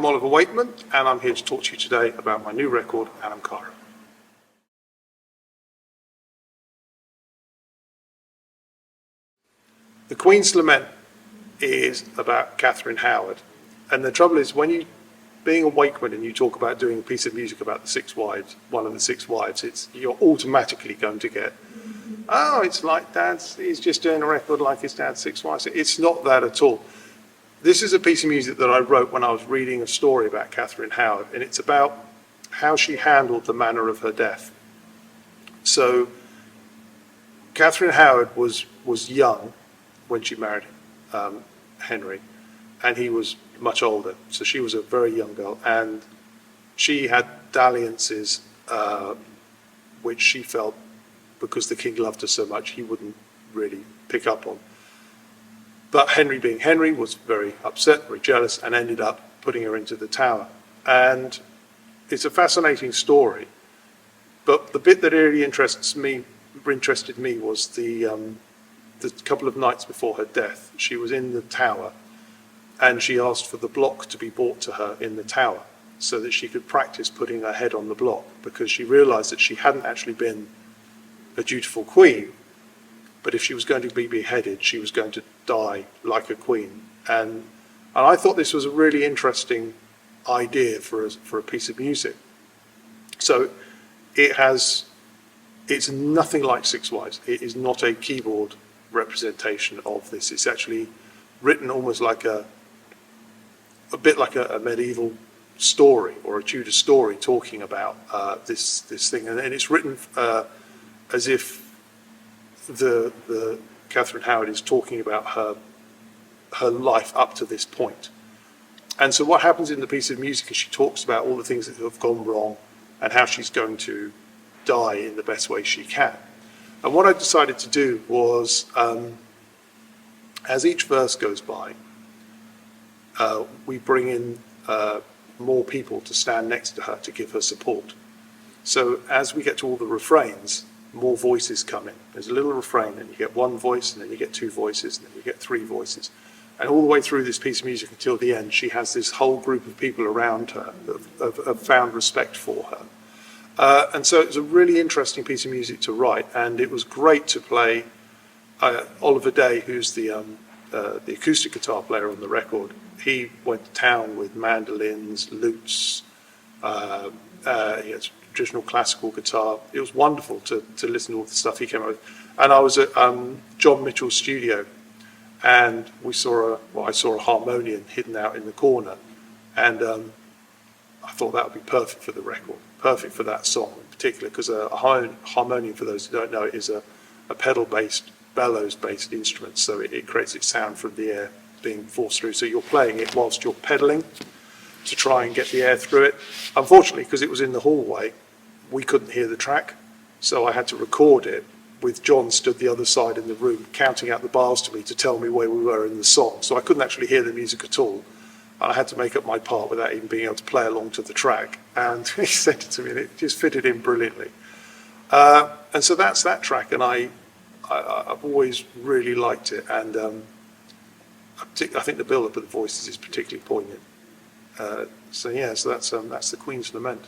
I'm Oliver Wakeman, and I'm here to talk to you today about my new record, Anam Cara. The Queen's Lament is about Catherine Howard, and the trouble is being a Wakeman and you talk about doing a piece of music about the six wives, one of the six wives, you're automatically going to get, oh, it's like he's just doing a record like his dad's six wives. It's not that at all. This is a piece of music that I wrote when I was reading a story about Catherine Howard, and it's about how she handled the manner of her death. So Catherine Howard was young when she married Henry, and he was much older. So she was a very young girl, and she had dalliances which she felt, because the king loved her so much, he wouldn't really pick up on. But Henry, being Henry, was very upset, very jealous, and ended up putting her into the Tower. And it's a fascinating story, but the bit that really interested me was the couple of nights before her death. She was in the Tower, and she asked for the block to be brought to her in the Tower so that she could practice putting her head on the block, because she realized that she hadn't actually been a dutiful queen, but if she was going to be beheaded, she was going to die like a queen. And I thought this was a really interesting idea for a piece of music. So it's nothing like Six Wives. It is not a keyboard representation of this. It's actually written almost like a bit like a medieval story or a Tudor story talking about this thing, and it's written as if the Catherine Howard is talking about her life up to this point. And so what happens in the piece of music is she talks about all the things that have gone wrong and how she's going to die in the best way she can. And what I decided to do was, as each verse goes by, we bring in more people to stand next to her to give her support. So as we get to all the refrains, more voices come in. There's a little refrain, and you get one voice, and then you get two voices, and then you get three voices. And all the way through this piece of music until the end, she has this whole group of people around her that have found respect for her. And so it's a really interesting piece of music to write, and it was great to play Oliver Day, who's the acoustic guitar player on the record. He went to town with mandolins, lutes, he has traditional classical guitar. It was wonderful to listen to all the stuff he came up with. And I was at John Mitchell's studio, and I saw a harmonium hidden out in the corner, and I thought that would be perfect for the record, perfect for that song in particular, because a harmonium, for those who don't know, is a pedal-based, bellows-based instrument, so it creates its sound from the air being forced through. So you're playing it whilst you're pedaling to try and get the air through it. Unfortunately, because it was in the hallway, we couldn't hear the track, so I had to record it with John stood the other side in the room counting out the bars to me to tell me where we were in the song. So I couldn't actually hear the music at all. I had to make up my part without even being able to play along to the track. And he sent it to me, and it just fitted in brilliantly. And so that's that track, and I've always really liked it. And I think the build-up of the voices is particularly poignant. So that's the Queen's Lament.